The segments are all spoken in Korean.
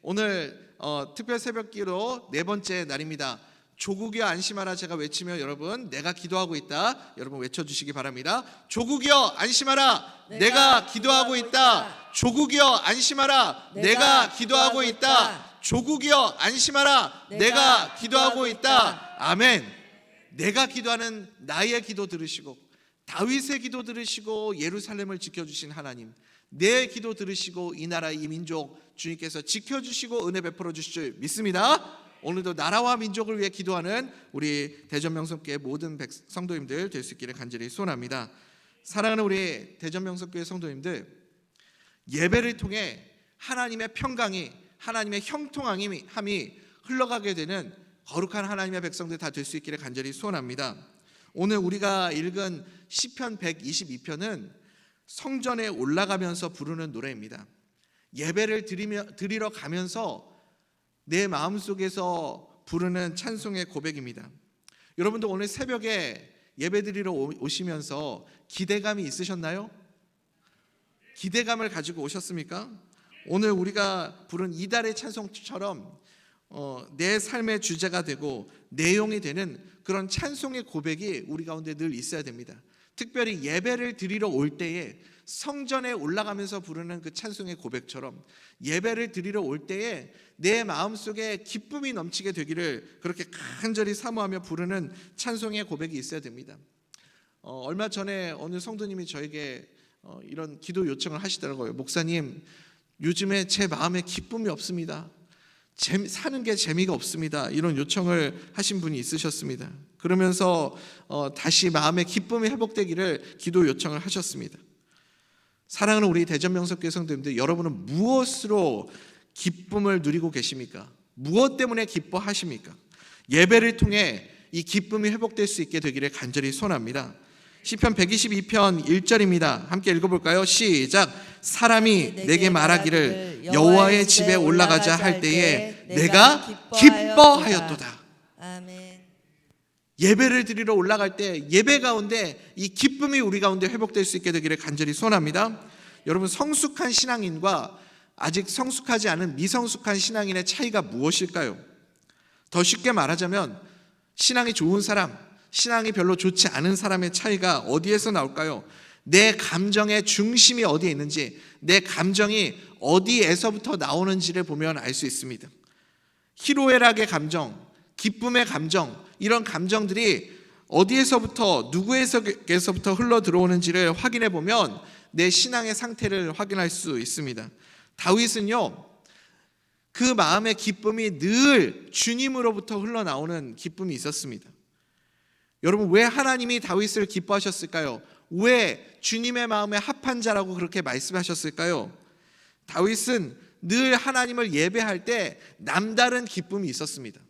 오늘 특별 새벽기도 네 번째 날입니다. 조국이여 안심하라 제가 외치며 여러분 내가 기도하고 있다 여러분 외쳐주시기 바랍니다. 조국이여 안심하라 내가 기도하고 있다. 조국이여 안심하라 내가 기도하고 있다. 조국이여 안심하라 내가 기도하고 있다. 아멘. 내가 기도하는 나의 기도 들으시고 다윗의 기도 들으시고 예루살렘을 지켜주신 하나님, 내 기도 들으시고 이 나라 이 민족 주님께서 지켜주시고 은혜 베풀어 주실 줄 믿습니다. 오늘도 나라와 민족을 위해 기도하는 우리 대전명성교회 모든 성도님들 될 수 있기를 간절히 소원합니다. 사랑하는 우리 대전명성교회 성도님들, 예배를 통해 하나님의 평강이, 하나님의 형통함이 흘러가게 되는 거룩한 하나님의 백성들 다 될 수 있기를 간절히 소원합니다. 오늘 우리가 읽은 시편 122편은 성전에 올라가면서 부르는 노래입니다. 예배를 드리러 가면서 내 마음속에서 부르는 찬송의 고백입니다. 여러분도 오늘 새벽에 예배드리러 오시면서 기대감이 있으셨나요? 기대감을 가지고 오셨습니까? 오늘 우리가 부른 이달의 찬송처럼 내 삶의 주제가 되고 내용이 되는 그런 찬송의 고백이 우리 가운데 늘 있어야 됩니다. 특별히 예배를 드리러 올 때에 성전에 올라가면서 부르는 그 찬송의 고백처럼 예배를 드리러 올 때에 내 마음속에 기쁨이 넘치게 되기를 그렇게 간절히 사모하며 부르는 찬송의 고백이 있어야 됩니다. 얼마 전에 어느 성도님이 저에게 이런 기도 요청을 하시더라고요. 목사님, 요즘에 제 마음에 기쁨이 없습니다. 사는 게 재미가 없습니다. 이런 요청을 하신 분이 있으셨습니다. 그러면서 다시 마음의 기쁨이 회복되기를 기도 요청을 하셨습니다. 사랑하는 우리 대전명석교회 성도님들, 여러분은 무엇으로 기쁨을 누리고 계십니까? 무엇 때문에 기뻐하십니까? 예배를 통해 이 기쁨이 회복될 수 있게 되기를 간절히 소원합니다. 시편 122편 1절입니다. 함께 읽어볼까요? 시작. 사람이 내게 말하기를 여호와의 집에 올라가자 할 때에 내가 기뻐하였도다. 아멘. 예배를 드리러 올라갈 때 예배 가운데 이 기쁨이 우리 가운데 회복될 수 있게 되기를 간절히 소원합니다. 여러분, 성숙한 신앙인과 아직 성숙하지 않은 미성숙한 신앙인의 차이가 무엇일까요? 더 쉽게 말하자면 신앙이 좋은 사람, 신앙이 별로 좋지 않은 사람의 차이가 어디에서 나올까요? 내 감정의 중심이 어디에 있는지, 내 감정이 어디에서부터 나오는지를 보면 알 수 있습니다. 희로애락의 감정, 기쁨의 감정, 이런 감정들이 어디에서부터 누구에게서부터 흘러 들어오는지를 확인해 보면 내 신앙의 상태를 확인할 수 있습니다. 다윗은요, 그 마음의 기쁨이 늘 주님으로부터 흘러나오는 기쁨이 있었습니다. 여러분, 왜 하나님이 다윗을 기뻐하셨을까요? 왜 주님의 마음에 합한 자라고 그렇게 말씀하셨을까요? 다윗은 늘 하나님을 예배할 때 남다른 기쁨이 있었습니다.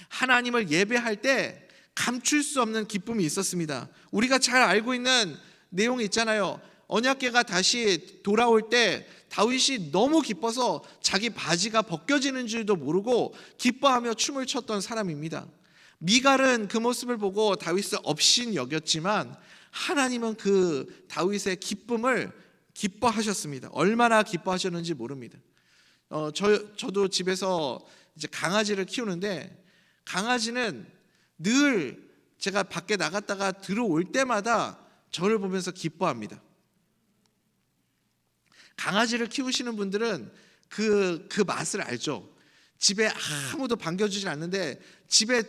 하나님을 예배할 때 감출 수 없는 기쁨이 있었습니다. 우리가 잘 알고 있는 내용이 있잖아요. 언약궤가 다시 돌아올 때 다윗이 너무 기뻐서 자기 바지가 벗겨지는 줄도 모르고 기뻐하며 춤을 췄던 사람입니다. 미갈은 그 모습을 보고 다윗을 업신 여겼지만 하나님은 그 다윗의 기쁨을 기뻐하셨습니다. 얼마나 기뻐하셨는지 모릅니다. 저도 집에서 이제 강아지를 키우는데 강아지는 늘 제가 밖에 나갔다가 들어올 때마다 저를 보면서 기뻐합니다. 강아지를 키우시는 분들은 그 맛을 알죠. 집에 아무도 반겨주질 않는데 집에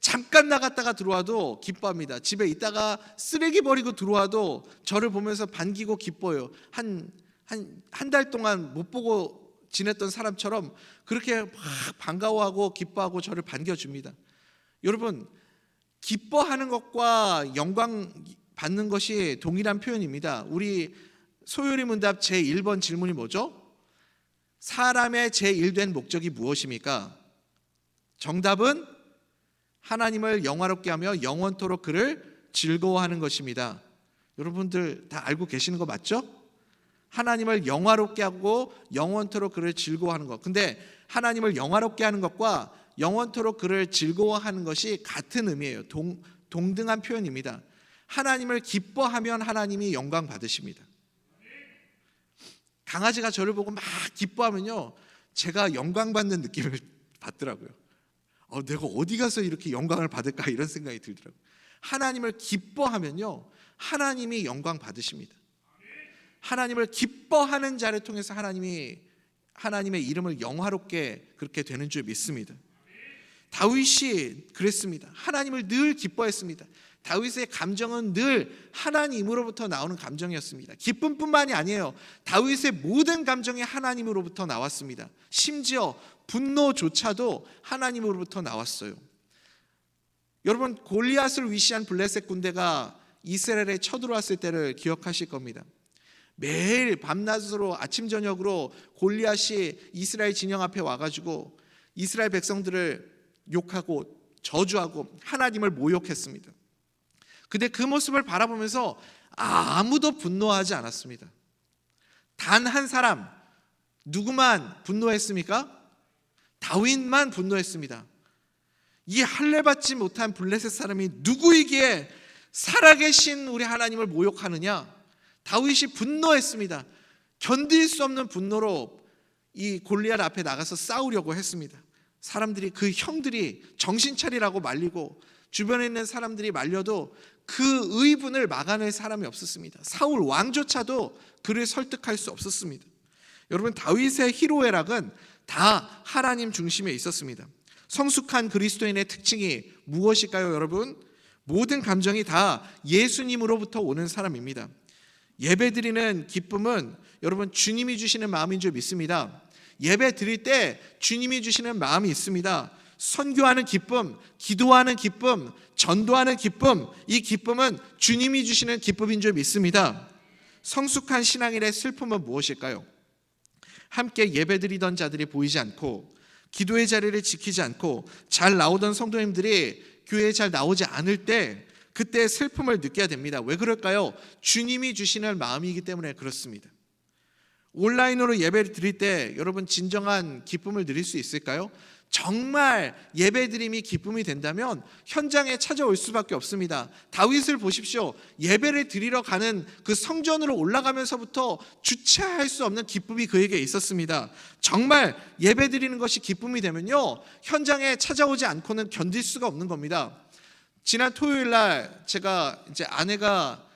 잠깐 나갔다가 들어와도 기뻐합니다. 집에 있다가 쓰레기 버리고 들어와도 저를 보면서 반기고 기뻐요. 한 달 동안 못 보고 지냈던 사람처럼 그렇게 막 반가워하고 기뻐하고 저를 반겨줍니다. 여러분, 기뻐하는 것과 영광 받는 것이 동일한 표현입니다. 우리 소요리 문답 제1번 질문이 뭐죠? 사람의 제1된 목적이 무엇입니까? 정답은 하나님을 영화롭게 하며 영원토록 그를 즐거워하는 것입니다. 여러분들 다 알고 계시는 거 맞죠? 하나님을 영화롭게 하고 영원토록 그를 즐거워하는 것. 근데 하나님을 영화롭게 하는 것과 영원토록 그를 즐거워하는 것이 같은 의미예요. 동등한 표현입니다. 하나님을 기뻐하면 하나님이 영광 받으십니다. 강아지가 저를 보고 막 기뻐하면요, 제가 영광 받는 느낌을 받더라고요. 내가 어디 가서 이렇게 영광을 받을까 이런 생각이 들더라고요. 하나님을 기뻐하면요, 하나님이 영광 받으십니다. 하나님을 기뻐하는 자를 통해서 하나님의 이름을 영화롭게 그렇게 되는 줄 믿습니다. 다윗이 그랬습니다. 하나님을 늘 기뻐했습니다. 다윗의 감정은 늘 하나님으로부터 나오는 감정이었습니다. 기쁨뿐만이 아니에요. 다윗의 모든 감정이 하나님으로부터 나왔습니다. 심지어 분노조차도 하나님으로부터 나왔어요. 여러분, 골리앗을 위시한 블레셋 군대가 이스라엘에 쳐들어왔을 때를 기억하실 겁니다. 매일 밤낮으로 아침 저녁으로 골리앗이 이스라엘 진영 앞에 와가지고 이스라엘 백성들을 욕하고 저주하고 하나님을 모욕했습니다. 근데 그 모습을 바라보면서 아무도 분노하지 않았습니다. 단 한 사람, 누구만 분노했습니까? 다윗만 분노했습니다. 이 할례받지 못한 블레셋 사람이 누구이기에 살아계신 우리 하나님을 모욕하느냐? 다윗이 분노했습니다. 견딜 수 없는 분노로 이 골리앗 앞에 나가서 싸우려고 했습니다. 사람들이, 그 형들이 정신 차리라고 말리고 주변에 있는 사람들이 말려도 그 의분을 막아낼 사람이 없었습니다. 사울 왕조차도 그를 설득할 수 없었습니다. 여러분, 다윗의 희로애락은 다 하나님 중심에 있었습니다. 성숙한 그리스도인의 특징이 무엇일까요, 여러분? 모든 감정이 다 예수님으로부터 오는 사람입니다. 예배드리는 기쁨은 여러분 주님이 주시는 마음인 줄 믿습니다. 예배 드릴 때 주님이 주시는 마음이 있습니다. 선교하는 기쁨, 기도하는 기쁨, 전도하는 기쁨, 이 기쁨은 주님이 주시는 기쁨인 줄 믿습니다. 성숙한 신앙인의 슬픔은 무엇일까요? 함께 예배드리던 자들이 보이지 않고 기도의 자리를 지키지 않고 잘 나오던 성도님들이 교회에 잘 나오지 않을 때, 그때 슬픔을 느껴야 됩니다. 왜 그럴까요? 주님이 주시는 마음이기 때문에 그렇습니다. 온라인으로 예배를 드릴 때 여러분 진정한 기쁨을 누릴 수 있을까요? 정말 예배드림이 기쁨이 된다면 현장에 찾아올 수밖에 없습니다. 다윗을 보십시오. 예배를 드리러 가는 그 성전으로 올라가면서부터 주체할 수 없는 기쁨이 그에게 있었습니다. 정말 예배드리는 것이 기쁨이 되면요, 현장에 찾아오지 않고는 견딜 수가 없는 겁니다. 지난 토요일 날 제가 이제 아내가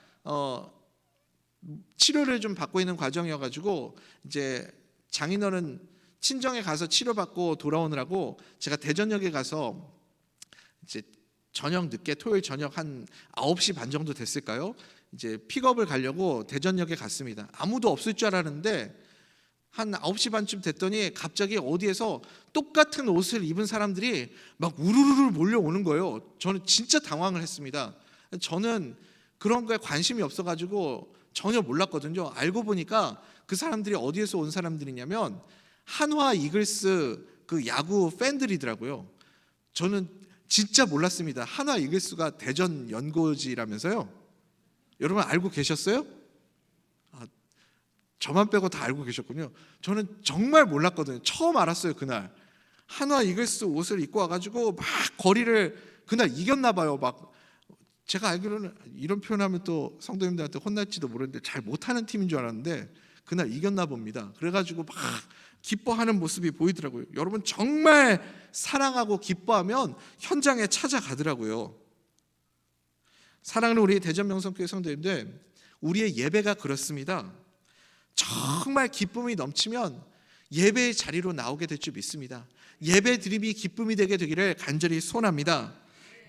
치료를 좀 받고 있는 과정이어가지고 이제 장인어른 친정에 가서 치료받고 돌아오느라고 제가 대전역에 가서 이제 저녁 늦게, 토요일 저녁 한 9시 반 정도 됐을까요? 이제 픽업을 가려고 대전역에 갔습니다. 아무도 없을 줄 알았는데 한 9시 반쯤 됐더니 갑자기 어디에서 똑같은 옷을 입은 사람들이 막 우르르 몰려오는 거예요. 저는 진짜 당황을 했습니다. 저는 그런 거에 관심이 없어가지고 전혀 몰랐거든요. 알고 보니까 그 사람들이 어디에서 온 사람들이냐면 한화 이글스 그 야구 팬들이더라고요. 저는 진짜 몰랐습니다. 한화 이글스가 대전 연고지라면서요. 여러분 알고 계셨어요? 저만 빼고 다 알고 계셨군요. 저는 정말 몰랐거든요. 처음 알았어요. 그날 한화 이글스 옷을 입고 와가지고 막 거리를 그날 이겼나 봐요. 막 제가 알기로는 이런 표현하면 또 성도님들한테 혼날지도 모르는데 잘 못하는 팀인 줄 알았는데 그날 이겼나 봅니다. 그래가지고 막 기뻐하는 모습이 보이더라고요. 여러분 정말 사랑하고 기뻐하면 현장에 찾아가더라고요. 사랑하는 우리 대전명성교회 성도님들, 우리의 예배가 그렇습니다. 정말 기쁨이 넘치면 예배의 자리로 나오게 될 줄 믿습니다. 예배 드림이 기쁨이 되게 되기를 간절히 소원합니다.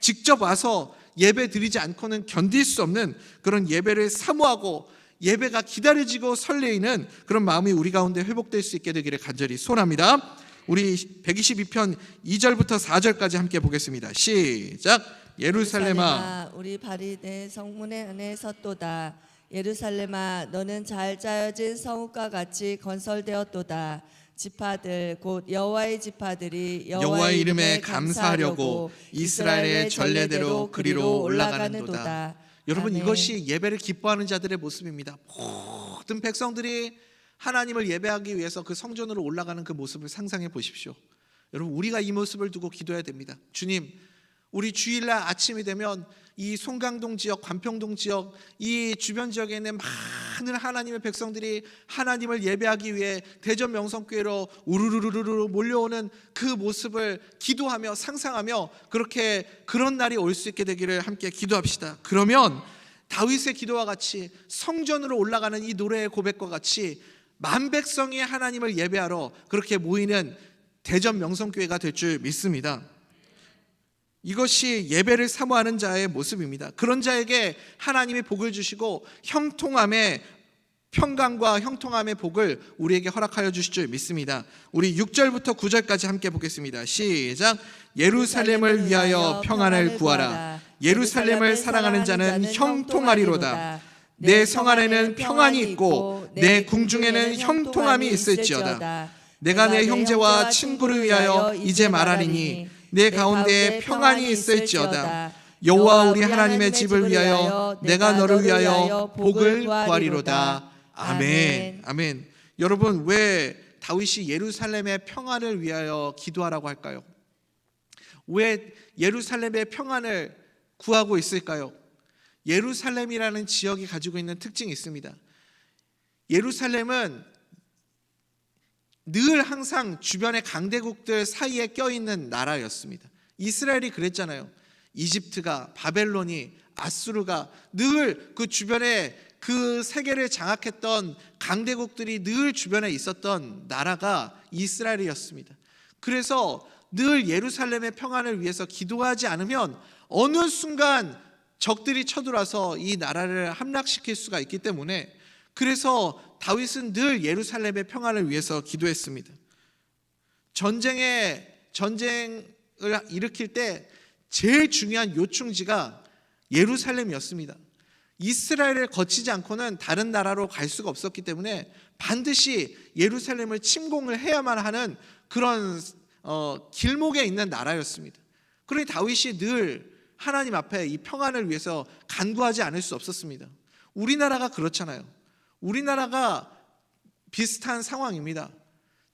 직접 와서 예배 드리지 않고는 견딜 수 없는 그런 예배를 사모하고 예배가 기다려지고 설레이는 그런 마음이 우리 가운데 회복될 수 있게 되기를 간절히 소원합니다. 우리 122편 2절부터 4절까지 함께 보겠습니다. 시작. 예루살렘아 우리 발이 내 성문에 안에 섰도다. 예루살렘아 너는 잘 짜여진 성읍과 같이 건설되었도다. 지파들 곧 여호와의 지파들이 여호와의 이름에 감사하려고 이스라엘의 전례대로 그리로 올라가는도다. 여러분 아멘. 이것이 예배를 기뻐하는 자들의 모습입니다. 모든 백성들이 하나님을 예배하기 위해서 그 성전으로 올라가는 그 모습을 상상해 보십시오. 여러분 우리가 이 모습을 두고 기도해야 됩니다. 주님, 우리 주일날 아침이 되면 이 송강동 지역, 관평동 지역, 이 주변 지역에 있는 많은 하나님의 백성들이 하나님을 예배하기 위해 대전 명성교회로 우르르르르 몰려오는 그 모습을 기도하며 상상하며 그런 날이 올 수 있게 되기를 함께 기도합시다. 그러면 다윗의 기도와 같이 성전으로 올라가는 이 노래의 고백과 같이 만 백성이 하나님을 예배하러 그렇게 모이는 대전 명성교회가 될 줄 믿습니다. 이것이 예배를 사모하는 자의 모습입니다. 그런 자에게 하나님이 복을 주시고 형통함의 평강과 형통함의 복을 우리에게 허락하여 주실 줄 믿습니다. 우리 6절부터 9절까지 함께 보겠습니다. 시작. 예루살렘을 위하여 평안을 구하라. 예루살렘을 사랑하는 자는 형통하리로다. 내 성 안에는 평안이 있고 내 궁중에는 형통함이 있을지어다. 내가 내 형제와 친구를 위하여 이제 말하리니 내 가운데 평안이 있을지어다. 여호와 우리 하나님의 집을 위하여 내가 너를 위하여 복을 구하리로다. 아멘. 아멘. 여러분, 왜 다윗이 예루살렘의 평안을 위하여 기도하라고 할까요? 왜 예루살렘의 평안을 구하고 있을까요? 예루살렘이라는 지역이 가지고 있는 특징이 있습니다. 예루살렘은 늘 항상 주변의 강대국들 사이에 껴있는 나라였습니다. 이스라엘이 그랬잖아요. 이집트가, 바벨론이, 아수르가 늘 그 주변에 그 세계를 장악했던 강대국들이 늘 주변에 있었던 나라가 이스라엘이었습니다. 그래서 늘 예루살렘의 평안을 위해서 기도하지 않으면 어느 순간 적들이 쳐들어와서 이 나라를 함락시킬 수가 있기 때문에, 그래서 다윗은 늘 예루살렘의 평안을 위해서 기도했습니다. 전쟁을 일으킬 때 제일 중요한 요충지가 예루살렘이었습니다. 이스라엘을 거치지 않고는 다른 나라로 갈 수가 없었기 때문에 반드시 예루살렘을 침공을 해야만 하는 그런 길목에 있는 나라였습니다. 그러니 다윗이 늘 하나님 앞에 이 평안을 위해서 간구하지 않을 수 없었습니다. 우리나라가 그렇잖아요. 우리나라가 비슷한 상황입니다.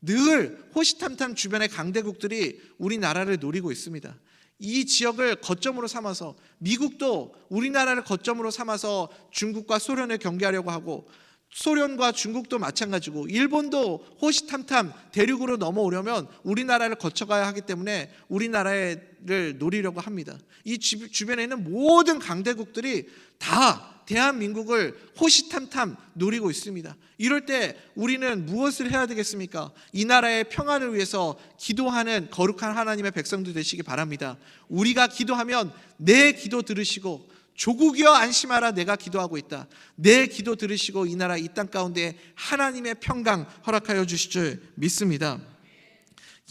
늘 호시탐탐 주변의 강대국들이 우리나라를 노리고 있습니다. 이 지역을 거점으로 삼아서 미국도 우리나라를 거점으로 삼아서 중국과 소련을 경계하려고 하고, 소련과 중국도 마찬가지고 일본도 호시탐탐 대륙으로 넘어오려면 우리나라를 거쳐가야 하기 때문에 우리나라를 노리려고 합니다. 이 주변에 있는 모든 강대국들이 다 대한민국을 호시탐탐 노리고 있습니다. 이럴 때 우리는 무엇을 해야 되겠습니까? 이 나라의 평안을 위해서 기도하는 거룩한 하나님의 백성들 되시기 바랍니다. 우리가 기도하면 내 기도 들으시고, 조국이여 안심하라, 내가 기도하고 있다. 내 기도 들으시고 이 나라 이 땅 가운데 하나님의 평강 허락하여 주실 줄 믿습니다.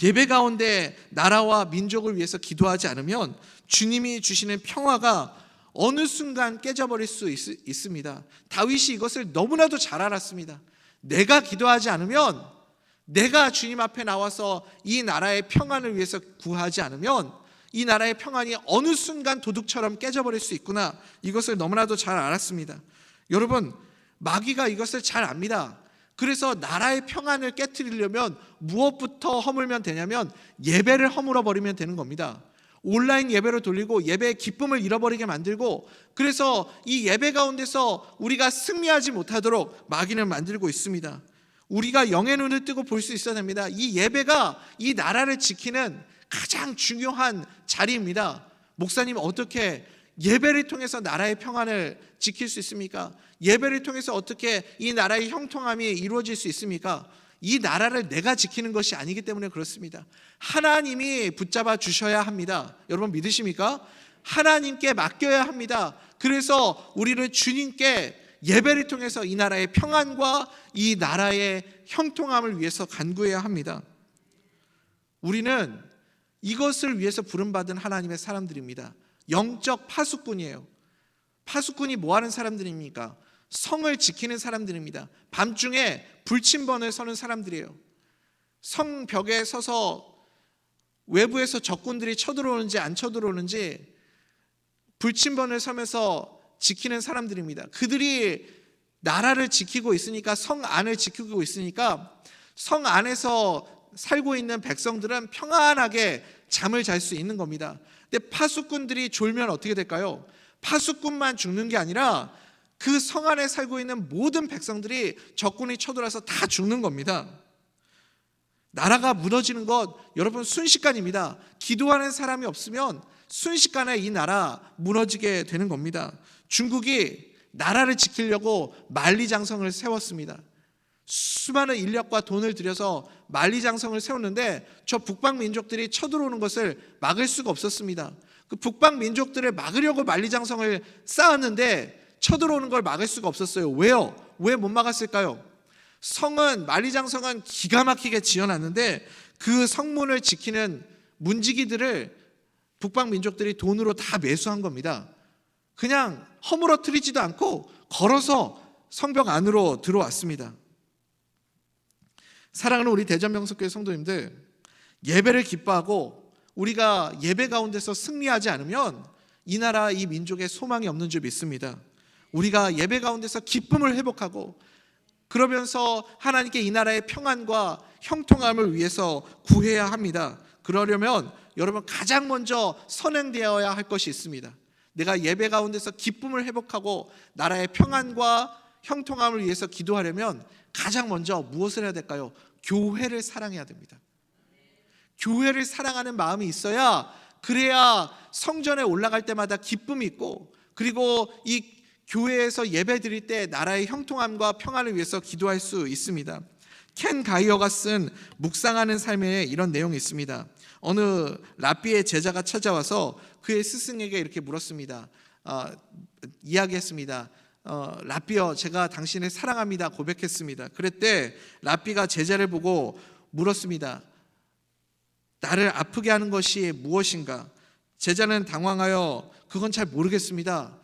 예배 가운데 나라와 민족을 위해서 기도하지 않으면 주님이 주시는 평화가 어느 순간 깨져버릴 수 있습니다. 다윗이 이것을 너무나도 잘 알았습니다. 내가 기도하지 않으면, 내가 주님 앞에 나와서 이 나라의 평안을 위해서 구하지 않으면 이 나라의 평안이 어느 순간 도둑처럼 깨져버릴 수 있구나, 이것을 너무나도 잘 알았습니다. 여러분, 마귀가 이것을 잘 압니다. 그래서 나라의 평안을 깨트리려면 무엇부터 허물면 되냐면 예배를 허물어 버리면 되는 겁니다. 온라인 예배로 돌리고 예배의 기쁨을 잃어버리게 만들고, 그래서 이 예배 가운데서 우리가 승리하지 못하도록 마귀는 만들고 있습니다. 우리가 영의 눈을 뜨고 볼 수 있어야 됩니다. 이 예배가 이 나라를 지키는 가장 중요한 자리입니다. 목사님, 어떻게 예배를 통해서 나라의 평안을 지킬 수 있습니까? 예배를 통해서 어떻게 이 나라의 형통함이 이루어질 수 있습니까? 이 나라를 내가 지키는 것이 아니기 때문에 그렇습니다. 하나님이 붙잡아 주셔야 합니다. 여러분 믿으십니까? 하나님께 맡겨야 합니다. 그래서 우리는 주님께 예배를 통해서 이 나라의 평안과 이 나라의 형통함을 위해서 간구해야 합니다. 우리는 이것을 위해서 부름받은 하나님의 사람들입니다. 영적 파수꾼이에요. 파수꾼이 뭐하는 사람들입니까? 성을 지키는 사람들입니다. 밤중에 불침번을 서는 사람들이에요. 성벽에 서서 외부에서 적군들이 쳐들어오는지 안 쳐들어오는지 불침번을 서면서 지키는 사람들입니다. 그들이 나라를 지키고 있으니까, 성 안을 지키고 있으니까 성 안에서 살고 있는 백성들은 평안하게 잠을 잘 수 있는 겁니다. 근데 파수꾼들이 졸면 어떻게 될까요? 파수꾼만 죽는 게 아니라 그 성 안에 살고 있는 모든 백성들이 적군이 쳐들어와서 다 죽는 겁니다. 나라가 무너지는 것 여러분 순식간입니다. 기도하는 사람이 없으면 순식간에 이 나라 무너지게 되는 겁니다. 중국이 나라를 지키려고 만리장성을 세웠습니다. 수많은 인력과 돈을 들여서 만리장성을 세웠는데 저 북방 민족들이 쳐들어오는 것을 막을 수가 없었습니다. 그 북방 민족들을 막으려고 만리장성을 쌓았는데 쳐들어오는 걸 막을 수가 없었어요. 왜요? 왜 못 막았을까요? 만리장성은 기가 막히게 지어놨는데 그 성문을 지키는 문지기들을 북방 민족들이 돈으로 다 매수한 겁니다. 그냥 허물어뜨리지도 않고 걸어서 성벽 안으로 들어왔습니다. 사랑하는 우리 대전명석교회 성도님들, 예배를 기뻐하고 우리가 예배 가운데서 승리하지 않으면 이 나라 이 민족에 소망이 없는 줄 믿습니다. 우리가 예배 가운데서 기쁨을 회복하고 그러면서 하나님께 이 나라의 평안과 형통함을 위해서 구해야 합니다. 그러려면 여러분 가장 먼저 선행되어야 할 것이 있습니다. 내가 예배 가운데서 기쁨을 회복하고 나라의 평안과 형통함을 위해서 기도하려면 가장 먼저 무엇을 해야 될까요? 교회를 사랑해야 됩니다. 교회를 사랑하는 마음이 있어야 그래야 성전에 올라갈 때마다 기쁨이 있고 그리고 이 교회에서 예배 드릴 때 나라의 형통함과 평안을 위해서 기도할 수 있습니다. 켄 가이어가 쓴 묵상하는 삶에 이런 내용이 있습니다. 어느 랍비의 제자가 찾아와서 그의 스승에게 이렇게 물었습니다. 이야기했습니다. 랍비여, 제가 당신을 사랑합니다 고백했습니다. 그랬대 랍비가 제자를 보고 물었습니다. 나를 아프게 하는 것이 무엇인가? 제자는 당황하여 그건 잘 모르겠습니다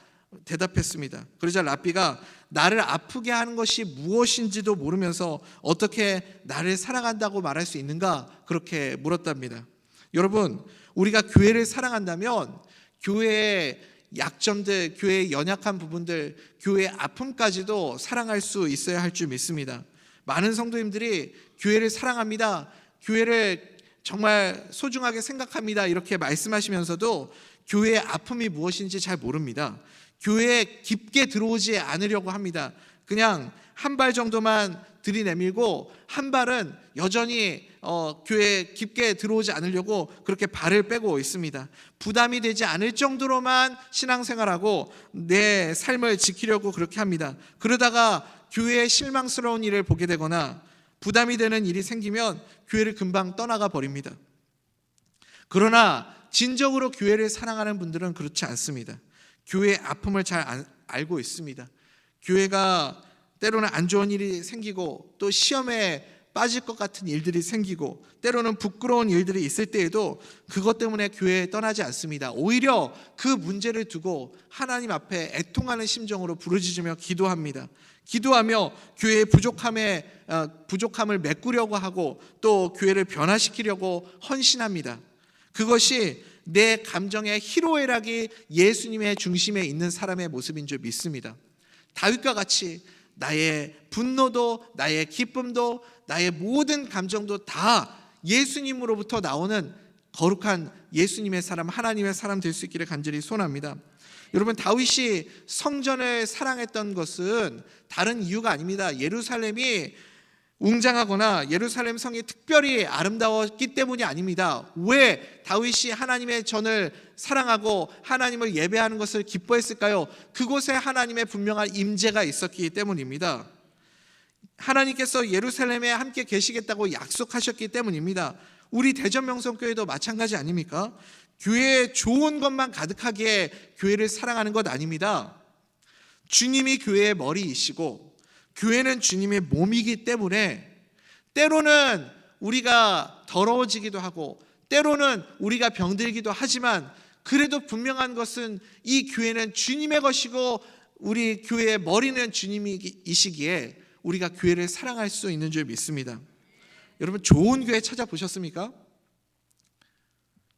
대답했습니다. 그러자 랍비가 나를 아프게 하는 것이 무엇인지도 모르면서 어떻게 나를 사랑한다고 말할 수 있는가? 그렇게 물었답니다. 여러분, 우리가 교회를 사랑한다면 교회의 약점들, 교회의 연약한 부분들, 교회의 아픔까지도 사랑할 수 있어야 할 줄 믿습니다. 많은 성도님들이 교회를 사랑합니다, 교회를 정말 소중하게 생각합니다 이렇게 말씀하시면서도 교회의 아픔이 무엇인지 잘 모릅니다. 교회에 깊게 들어오지 않으려고 합니다. 그냥 한 발 정도만 들이내밀고 한 발은 여전히 교회에 깊게 들어오지 않으려고 그렇게 발을 빼고 있습니다. 부담이 되지 않을 정도로만 신앙생활하고 내 삶을 지키려고 그렇게 합니다. 그러다가 교회에 실망스러운 일을 보게 되거나 부담이 되는 일이 생기면 교회를 금방 떠나가 버립니다. 그러나 진정으로 교회를 사랑하는 분들은 그렇지 않습니다. 교회의 아픔을 잘 알고 있습니다. 교회가 때로는 안 좋은 일이 생기고 또 시험에 빠질 것 같은 일들이 생기고 때로는 부끄러운 일들이 있을 때에도 그것 때문에 교회에 떠나지 않습니다. 오히려 그 문제를 두고 하나님 앞에 애통하는 심정으로 부르짖으며 기도합니다. 기도하며 교회의 부족함을 메꾸려고 하고 또 교회를 변화시키려고 헌신합니다. 그것이 내 감정의 희로애락이 예수님의 중심에 있는 사람의 모습인 줄 믿습니다. 다윗과 같이 나의 분노도 나의 기쁨도 나의 모든 감정도 다 예수님으로부터 나오는 거룩한 예수님의 사람, 하나님의 사람 될 수 있기를 간절히 소원합니다. 여러분, 다윗이 성전을 사랑했던 것은 다른 이유가 아닙니다. 예루살렘이 웅장하거나 예루살렘 성이 특별히 아름다웠기 때문이 아닙니다. 왜 다윗이 하나님의 전을 사랑하고 하나님을 예배하는 것을 기뻐했을까요? 그곳에 하나님의 분명한 임재가 있었기 때문입니다. 하나님께서 예루살렘에 함께 계시겠다고 약속하셨기 때문입니다. 우리 대전명성교회도 마찬가지 아닙니까? 교회에 좋은 것만 가득하기에 교회를 사랑하는 것 아닙니다. 주님이 교회의 머리이시고 교회는 주님의 몸이기 때문에 때로는 우리가 더러워지기도 하고 때로는 우리가 병들기도 하지만 그래도 분명한 것은 이 교회는 주님의 것이고 우리 교회의 머리는 주님이시기에 우리가 교회를 사랑할 수 있는 줄 믿습니다. 여러분, 좋은 교회 찾아보셨습니까?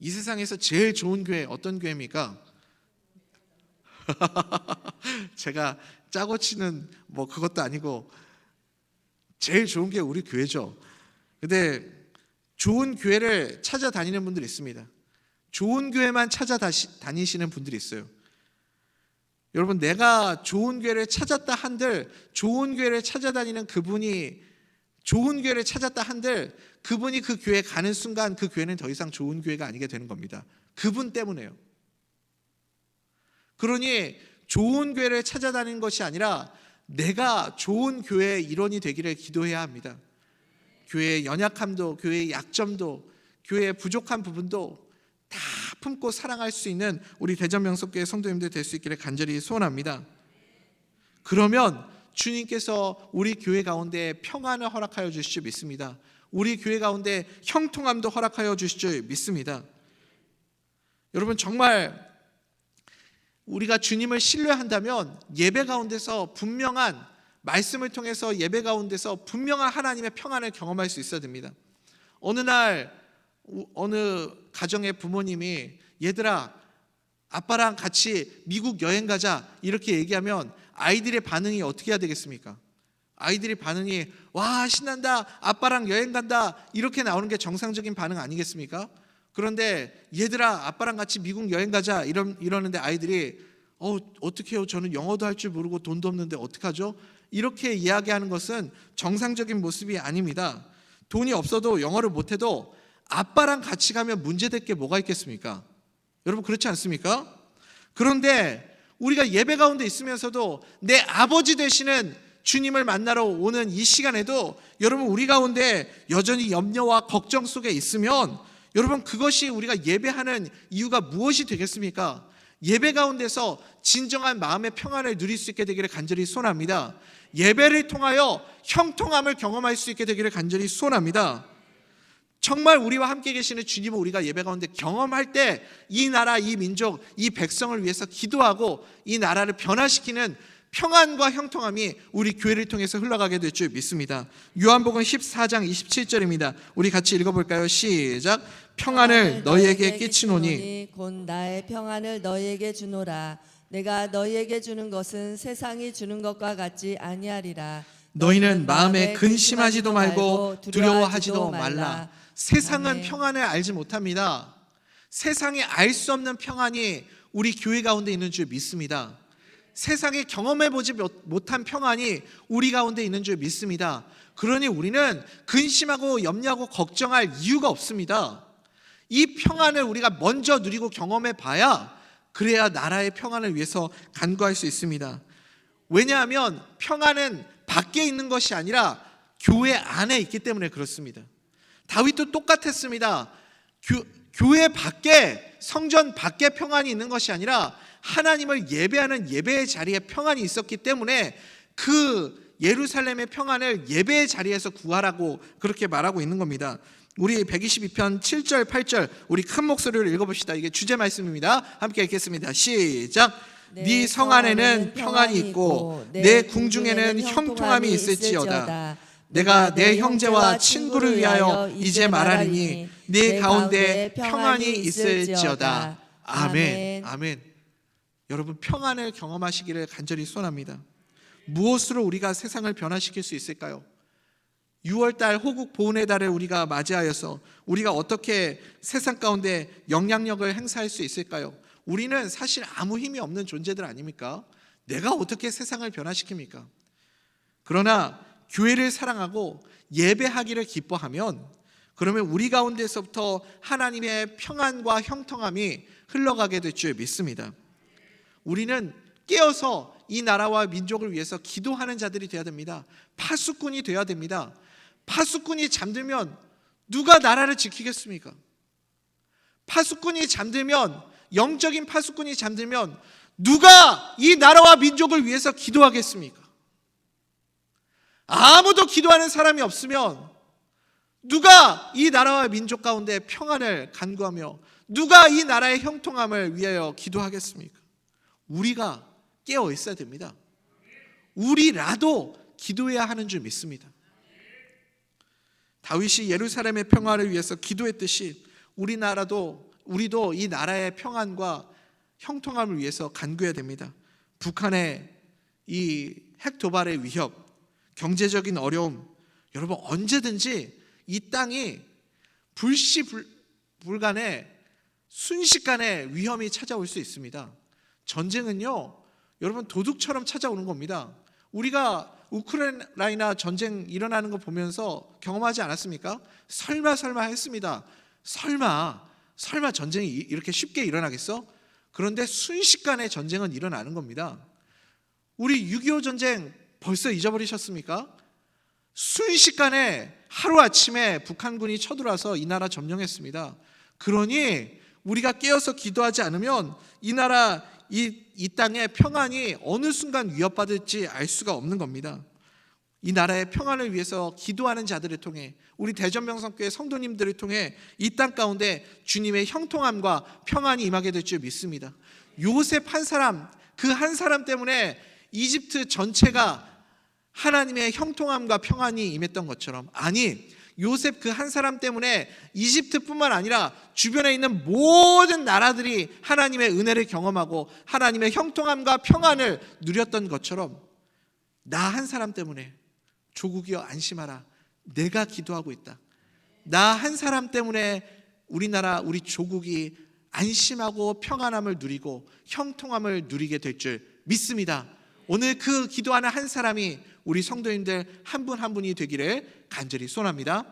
이 세상에서 제일 좋은 교회 어떤 교회입니까? 제가 짜고 치는 그것도 아니고 제일 좋은 게 우리 교회죠. 근데 좋은 교회를 찾아다니는 분들이 있습니다. 좋은 교회만 다니시는 분들이 있어요. 여러분, 내가 좋은 교회를 찾았다 한들, 좋은 교회를 찾아다니는 그분이 좋은 교회를 찾았다 한들 그분이 그 교회에 가는 순간 그 교회는 더 이상 좋은 교회가 아니게 되는 겁니다. 그분 때문에요. 그러니 좋은 교회를 찾아다니는 것이 아니라 내가 좋은 교회의 일원이 되기를 기도해야 합니다. 교회의 연약함도, 교회의 약점도, 교회의 부족한 부분도 다 품고 사랑할 수 있는 우리 대전명석교회 성도님들 될 수 있기를 간절히 소원합니다. 그러면 주님께서 우리 교회 가운데 평안을 허락하여 주실 줄 믿습니다. 우리 교회 가운데 형통함도 허락하여 주실 줄 믿습니다. 여러분, 정말 우리가 주님을 신뢰한다면 예배 가운데서 분명한 말씀을 통해서 예배 가운데서 분명한 하나님의 평안을 경험할 수 있어야 됩니다. 어느 날 어느 가정의 부모님이 얘들아 아빠랑 같이 미국 여행 가자 이렇게 얘기하면 아이들의 반응이 어떻게 해야 되겠습니까? 아이들의 반응이 와 신난다, 아빠랑 여행 간다 이렇게 나오는 게 정상적인 반응 아니겠습니까? 그런데 얘들아 아빠랑 같이 미국 여행 가자 이러는데 아이들이 어떻게 해요? 저는 영어도 할 줄 모르고 돈도 없는데 어떡하죠? 이렇게 이야기하는 것은 정상적인 모습이 아닙니다. 돈이 없어도 영어를 못해도 아빠랑 같이 가면 문제될 게 뭐가 있겠습니까? 여러분 그렇지 않습니까? 그런데 우리가 예배 가운데 있으면서도 내 아버지 되시는 주님을 만나러 오는 이 시간에도 여러분 우리 가운데 여전히 염려와 걱정 속에 있으면 여러분 그것이 우리가 예배하는 이유가 무엇이 되겠습니까? 예배 가운데서 진정한 마음의 평안을 누릴 수 있게 되기를 간절히 소원합니다. 예배를 통하여 형통함을 경험할 수 있게 되기를 간절히 소원합니다. 정말 우리와 함께 계시는 주님을 우리가 예배 가운데 경험할 때 이 나라, 이 민족, 이 백성을 위해서 기도하고 이 나라를 변화시키는 평안과 형통함이 우리 교회를 통해서 흘러가게 될 줄 믿습니다. 요한복음 14장 27절입니다. 우리 같이 읽어볼까요? 시작. 평안을 너희에게 끼치노니 곧 나의 평안을 너희에게 주노라. 내가 너희에게 주는 것은 세상이 주는 것과 같지 아니하리라. 너희는 마음에 근심하지도 말고 두려워하지도 말라. 세상은 아멘. 평안을 알지 못합니다. 세상이 알 수 없는 평안이 우리 교회 가운데 있는 줄 믿습니다. 세상에 경험해보지 못한 평안이 우리 가운데 있는 줄 믿습니다. 그러니 우리는 근심하고 염려하고 걱정할 이유가 없습니다. 이 평안을 우리가 먼저 누리고 경험해봐야 그래야 나라의 평안을 위해서 간구할 수 있습니다. 왜냐하면 평안은 밖에 있는 것이 아니라 교회 안에 있기 때문에 그렇습니다. 다윗도 똑같았습니다. 교회 밖에, 성전 밖에 평안이 있는 것이 아니라 하나님을 예배하는 예배의 자리에 평안이 있었기 때문에 그 예루살렘의 평안을 예배의 자리에서 구하라고 그렇게 말하고 있는 겁니다. 우리 122편 7절 8절 우리 큰 목소리로 읽어봅시다. 이게 주제 말씀입니다. 함께 읽겠습니다. 시작. 네 성 안에는 평안이 있고 내 궁중에는 형통함이 있을지어다. 내가 내 형제와 친구를 위하여 이제 말하리니 네 가운데 평안이 있을지어다. 아멘. 아멘. 여러분 평안을 경험하시기를 간절히 소원합니다. 무엇으로 우리가 세상을 변화시킬 수 있을까요? 6월달 호국 보훈의 달을 우리가 맞이하여서 우리가 어떻게 세상 가운데 영향력을 행사할 수 있을까요? 우리는 사실 아무 힘이 없는 존재들 아닙니까? 내가 어떻게 세상을 변화시킵니까? 그러나 교회를 사랑하고 예배하기를 기뻐하면 그러면 우리 가운데서부터 하나님의 평안과 형통함이 흘러가게 될 줄 믿습니다. 우리는 깨어서 이 나라와 민족을 위해서 기도하는 자들이 되어야 됩니다. 파수꾼이 되어야 됩니다. 파수꾼이 잠들면 누가 나라를 지키겠습니까? 파수꾼이 잠들면, 영적인 파수꾼이 잠들면 누가 이 나라와 민족을 위해서 기도하겠습니까? 아무도 기도하는 사람이 없으면 누가 이 나라와 민족 가운데 평안을 간구하며 누가 이 나라의 형통함을 위하여 기도하겠습니까? 우리가 깨어 있어야 됩니다. 우리라도 기도해야 하는 줄 믿습니다. 다윗이 예루살렘의 평화를 위해서 기도했듯이 우리도 이 나라의 평안과 형통함을 위해서 간구해야 됩니다. 북한의 이 핵 도발의 위협, 경제적인 어려움, 여러분 언제든지 이 땅이 불시불간에 순식간에 위험이 찾아올 수 있습니다. 전쟁은요, 여러분 도둑처럼 찾아오는 겁니다. 우리가 우크라이나 전쟁 일어나는 거 보면서 경험하지 않았습니까? 설마 했습니다. 설마 전쟁이 이렇게 쉽게 일어나겠어? 그런데 순식간에 전쟁은 일어나는 겁니다. 우리 6.25 전쟁 벌써 잊어버리셨습니까? 순식간에 하루아침에 북한군이 쳐들어와서 이 나라 점령했습니다. 그러니 우리가 깨어서 기도하지 않으면 이 나라 이 땅의 평안이 어느 순간 위협받을지 알 수가 없는 겁니다. 이 나라의 평안을 위해서 기도하는 자들을 통해, 우리 대전명성교회 성도님들을 통해 이 땅 가운데 주님의 형통함과 평안이 임하게 될 줄 믿습니다. 요셉 한 사람, 그 한 사람 때문에 이집트 전체가 하나님의 형통함과 평안이 임했던 것처럼, 아니 요셉 그 한 사람 때문에 이집트뿐만 아니라 주변에 있는 모든 나라들이 하나님의 은혜를 경험하고 하나님의 형통함과 평안을 누렸던 것처럼, 나 한 사람 때문에 조국이여 안심하라, 내가 기도하고 있다. 나 한 사람 때문에 우리나라, 우리 조국이 안심하고 평안함을 누리고 형통함을 누리게 될 줄 믿습니다. 오늘 그 기도하는 한 사람이 우리 성도님들 한 분 한 분이 되기를 간절히 소원합니다.